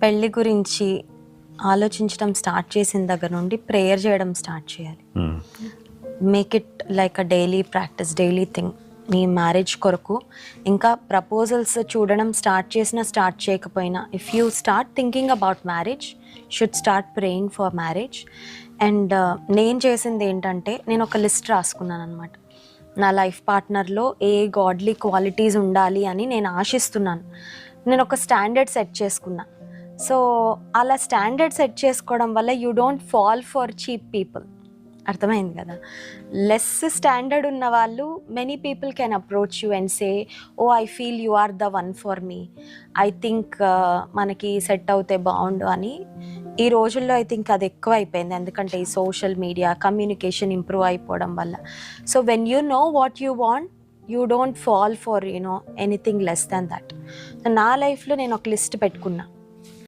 పెళ్లి గురించి ఆలోచించడం స్టార్ట్ చేసిన దగ్గర నుండి ప్రేయర్ చేయడం స్టార్ట్ చేయాలి. Make it like a daily practice, daily thing. Me marriage కొరకు ఇంకా ప్రపోజల్స్ చూడడం స్టార్ట్ చేసినా స్టార్ట్ చేయకపోయినా, if you start thinking about marriage, should start praying for marriage. And నేను చేసింది ఏంటంటే, నేను ఒక లిస్ట్ రాసుకున్నాను అనమాట. నా లైఫ్ పార్ట్నర్లో ఏ గాడ్లీ క్వాలిటీస్ ఉండాలి అని నేను ఆశిస్తున్నాను. నేను ఒక స్టాండర్డ్ సెట్ చేసుకున్నా. సో అలా స్టాండర్డ్ సెట్ చేసుకోవడం వల్ల you don't fall for cheap people. అర్థమైంది కదా? లెస్ స్టాండర్డ్ ఉన్న వాళ్ళు, many people can approach you and say, oh I feel you are the one for me, I think మనకి set అవుతే బాగుండు అని. ఈ రోజుల్లో ఐ థింక్ అది ఎక్కువ అయిపోయింది, ఎందుకంటే ఈ సోషల్ మీడియా కమ్యూనికేషన్ ఇంప్రూవ్ అయిపోవడం వల్ల. So when you know what you want, you don't fall for anything less than that. నా లైఫ్లో నేను ఒక లిస్ట్ పెట్టుకున్నా.